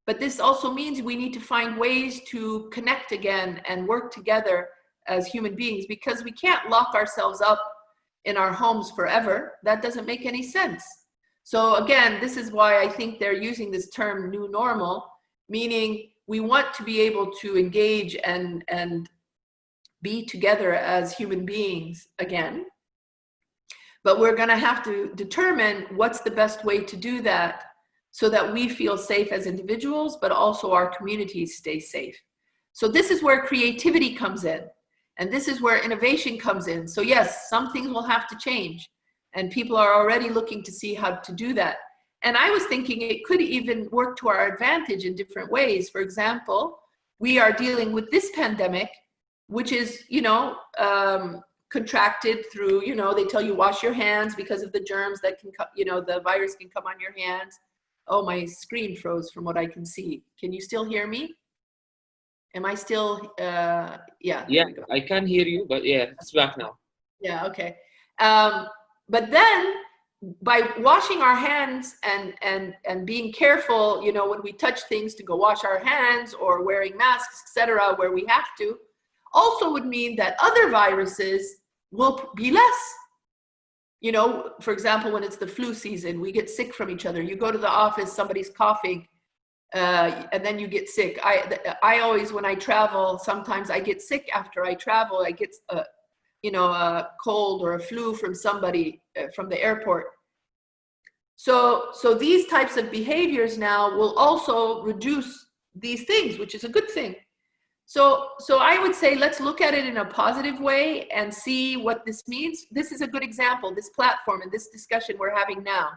But this also means we need to find ways to connect again and work together as human beings, because we can't lock ourselves up in our homes forever. That doesn't make any sense. So again, this is why I think they're using this term new normal, meaning we want to be able to engage and be together as human beings again. But we're going to have to determine what's the best way to do that so that we feel safe as individuals, but also our communities stay safe. So this is where creativity comes in. And this is where innovation comes in. So yes, some things will have to change. And people are already looking to see how to do that. And I was thinking it could even work to our advantage in different ways. For example, we are dealing with this pandemic, which is, contracted through, they tell you wash your hands because of the germs that can come, the virus can come on your hands. Oh, my screen froze from what I can see. Can you still hear me? Am I still, yeah. Yeah, I can hear you, but yeah, it's back now. Yeah, okay. But then by washing our hands and being careful, when we touch things to go wash our hands, or wearing masks, etc., where we have to, also would mean that other viruses will be less. For example, when it's the flu season, we get sick from each other. You go to the office, somebody's coughing, and then you get sick. I always, when I travel, sometimes I get sick after I travel. I get a cold or a flu from somebody from the airport. So these types of behaviors now will also reduce these things, which is a good thing. So I would say let's look at it in a positive way and see what this means. This is a good example, this platform and this discussion we're having now.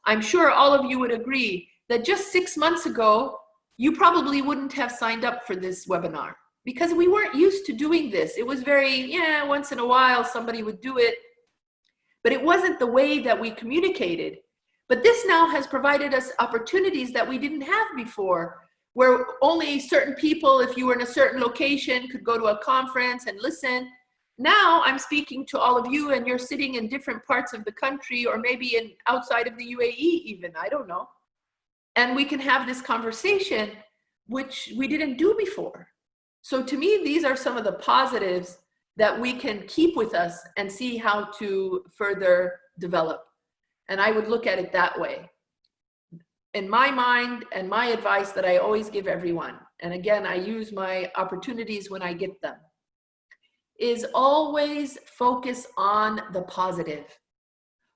I'm sure all of you would agree that just 6 months ago, you probably wouldn't have signed up for this webinar because we weren't used to doing this. It was very, once in a while somebody would do it, but it wasn't the way that we communicated. But this now has provided us opportunities that we didn't have before, where only certain people, if you were in a certain location, could go to a conference and listen. Now I'm speaking to all of you and you're sitting in different parts of the country, or maybe outside of the UAE even, I don't know. And we can have this conversation, which we didn't do before. So to me, these are some of the positives that we can keep with us and see how to further develop. And I would look at it that way. In my mind, and my advice that I always give everyone, and again, I use my opportunities when I get them, is always focus on the positive.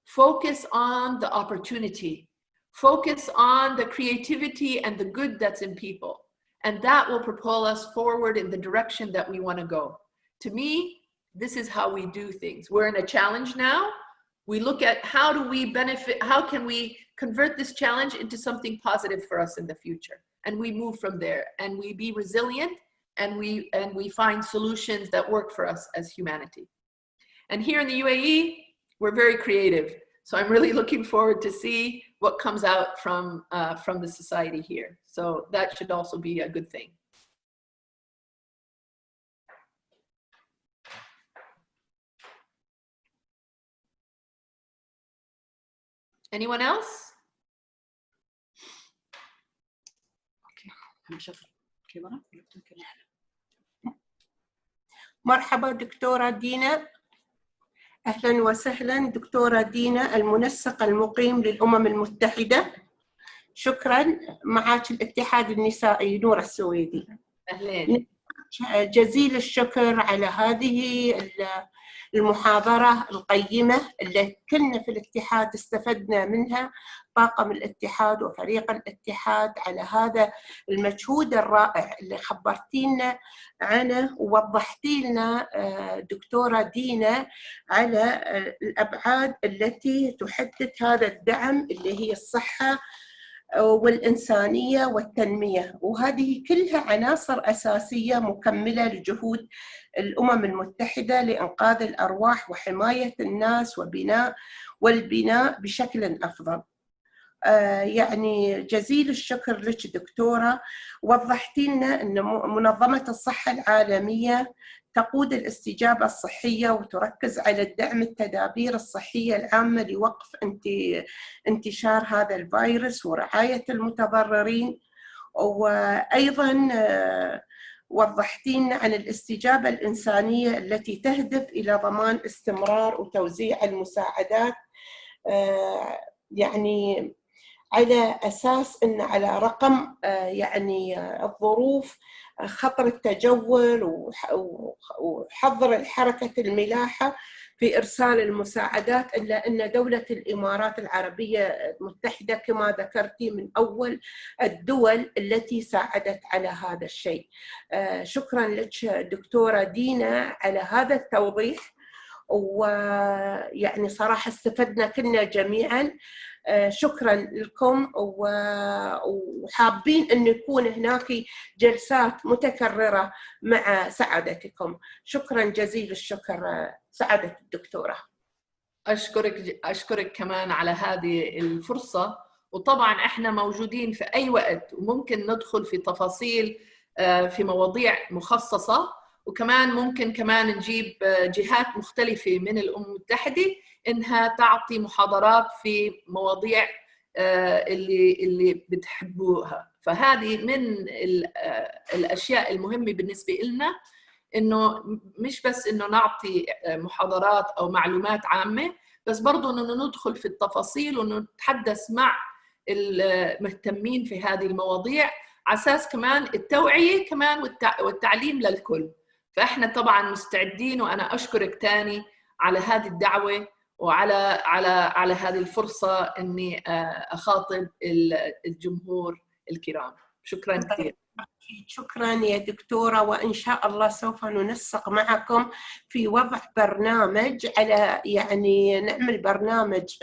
Focus on the opportunity. Focus on the creativity and the good that's in people. And that will propel us forward in the direction that we want to go. To me, this is how we do things. We're in a challenge now. We look at how do we benefit, how can we convert this challenge into something positive for us in the future? And we move from there, and we be resilient, and we find solutions that work for us as humanity. And here in the UAE, we're very creative. So I'm really looking forward to see what comes out from the society here. So that should also be a good thing. Anyone else? مرحبا دكتورة دينا. أهلا وسهلا دكتورة دينا، المنسق المقيم للأمم المتحدة. شكرا. معك الاتحاد النسائي نور السويدي. أهلين. جزيل الشكر على هذه المحاضرة القيمة اللي كلنا في الاتحاد استفدنا منها، طاقم الاتحاد وفريق الاتحاد، على هذا المجهود الرائع اللي خبرتينا عنه ووضحتي لنا دكتورة دينا على الأبعاد التي تحدد هذا الدعم اللي هي الصحة والإنسانية والتنمية، وهذه كلها عناصر أساسية مكملة لجهود الأمم المتحدة لإنقاذ الأرواح وحماية الناس والبناء بشكل أفضل. يعني جزيل الشكر لك دكتورة. وضحتي لنا أن منظمة الصحة العالمية تقود الاستجابة الصحية وتركز على الدعم التدابير الصحية العامة لوقف انتشار هذا الفيروس ورعاية المتضررين. وأيضاً وضحتين عن الاستجابة الإنسانية التي تهدف إلى ضمان استمرار وتوزيع المساعدات، يعني على أساس أن على رقم يعني الظروف خطر التجول وحظر الحركة الملاحة في إرسال المساعدات، إلا أن دولة الإمارات العربية المتحدة كما ذكرتي من أول الدول التي ساعدت على هذا الشيء. شكرا لك دكتورة دينا على هذا التوضيح، ويعني صراحة استفدنا كلنا جميعا. شكرا لكم، وحابين أن يكون هناك جلسات متكررة مع سعادتكم. شكرا جزيل الشكر سعادة الدكتورة. أشكرك كمان على هذه الفرصة، وطبعا احنا موجودين في أي وقت وممكن ندخل في تفاصيل في مواضيع مخصصة، وكمان ممكن كمان نجيب جهات مختلفة من الأمم المتحدة إنها تعطي محاضرات في مواضيع اللي بتحبوها. فهذه من الأشياء المهمة بالنسبة لنا، إنه مش بس إنه نعطي محاضرات أو معلومات عامة، بس برضو إنه ندخل في التفاصيل ونتحدث مع المهتمين في هذه المواضيع، على أساس كمان التوعية كمان والتعليم للكل. فإحنا طبعاً مستعدين، وأنا أشكرك تاني على هذه الدعوة وعلى هذه الفرصة إني أخاطب الجمهور الكرام. شكراً كثير. شكرا يا دكتورة، وإن شاء الله سوف ننسق معكم في وضع برنامج، على يعني نعمل برنامج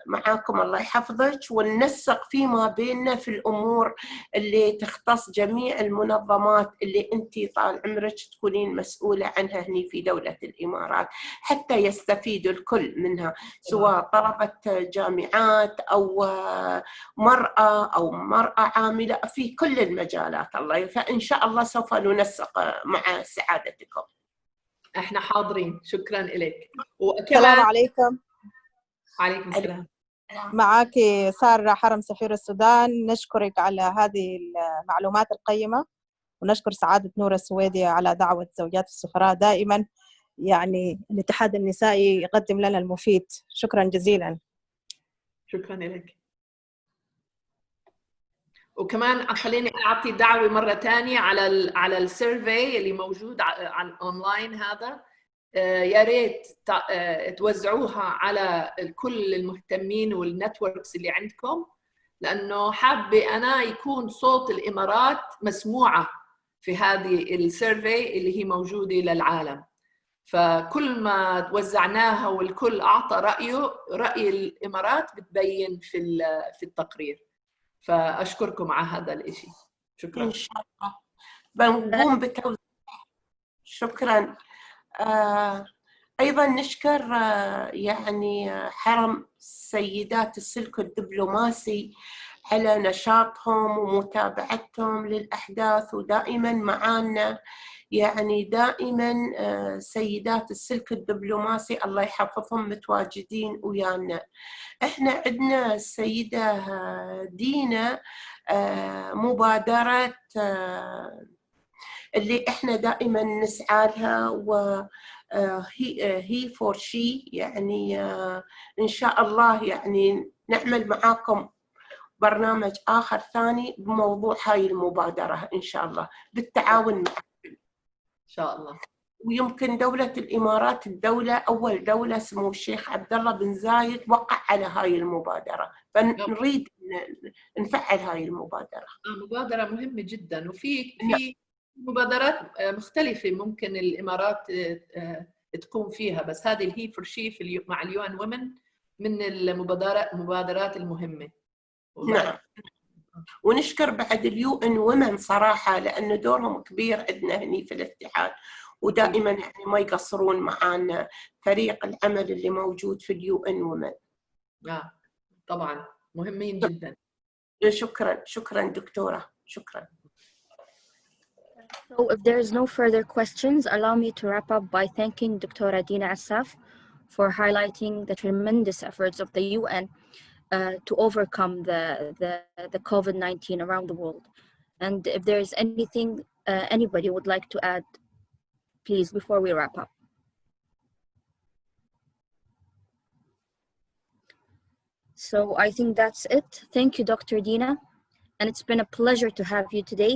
معاكم الله يحفظك، وننسق فيما بيننا في الأمور اللي تختص جميع المنظمات اللي أنت طال عمرك تكونين مسؤولة عنها هني في دولة الإمارات، حتى يستفيد الكل منها، سواء طلبة جامعات أو مرأة عاملة في كل المجالات. الله، فإن شاء الله سوف ننسق مع سعادتكم. احنا حاضرين. شكرا لك. السلام عليكم. عليكم السلام. معك سارة حرم سفير السودان. نشكرك على هذه المعلومات القيمة، ونشكر سعادة نور السويدي على دعوة زوجات السفراء. دائما يعني الاتحاد النسائي يقدم لنا المفيد. شكرا جزيلا. شكرا لك. وكمان خليني اعطي دعوه مره ثانيه على السيرفي اللي موجود على اونلاين هذا. يا ريت توزعوها على كل المهتمين والنتوركس اللي عندكم، لانه حابه انا يكون صوت الامارات مسموعه في هذه السيرفي اللي هي موجوده للعالم. فكل ما توزعناها والكل اعطى رايه، راي الامارات بتبين في التقرير. فأشكركم على هذا الإشي. شكرا. إن شاء الله بنقوم بتوزيع. شكرا. أيضا نشكر يعني حرم سيدات السلك الدبلوماسي على نشاطهم ومتابعتهم للأحداث، ودائما معانا يعني دائما سيدات السلك الدبلوماسي الله يحفظهم متواجدين ويانا. احنا عندنا السيدة دينا مبادرة اللي احنا دائما نسعى لها، و هي فور شي، يعني ان شاء الله يعني نعمل معاكم برنامج آخر ثاني بموضوع هاي المبادرة إن شاء الله بالتعاون معكم إن شاء الله. ويمكن دولة الإمارات الدولة أول دولة سمو الشيخ عبد الله بن زايد وقع على هاي المبادرة، فنريد نفعل هاي المبادرة. مبادرة مهمة جدا، وفي مبادرات مختلفة ممكن الإمارات تقوم فيها، بس هذه الهي فور شي مع اليوان وومن من المبادرات المهمة. نعم، ونشكر بعد اليو ان وومن صراحة لأن دورهم كبير عندنا هني في الاتحاد، ودائما يعني ما يقصرون معنا فريق العمل اللي موجود في اليو ان وومن. طبعا مهمين جدا. شكرا دكتورة، شكرا. So if there is no further questions, allow me to wrap up by thanking Dr. Dina Assaf for highlighting the tremendous efforts of the UN to overcome the COVID-19 around the world. And if there is anything anybody would like to add, please, before we wrap up. So I think that's it. Thank you, Dr. Dina. And it's been a pleasure to have you today.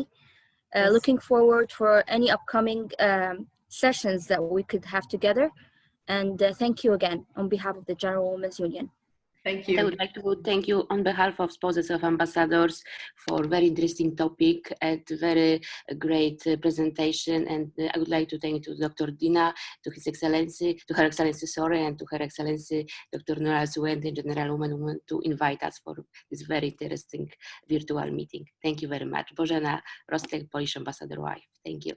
Looking forward for any upcoming sessions that we could have together. And thank you again on behalf of the General Women's Union. Thank you. I would like to thank you on behalf of spouses of ambassadors for very interesting topic and very great presentation. And I would like to thank to Dr. Dina, to Her Excellency, and to Her Excellency Dr. Noura Zoued, the General Woman, to invite us for this very interesting virtual meeting. Thank you very much. Bożena Rostek, Polish Ambassador wife. Thank you.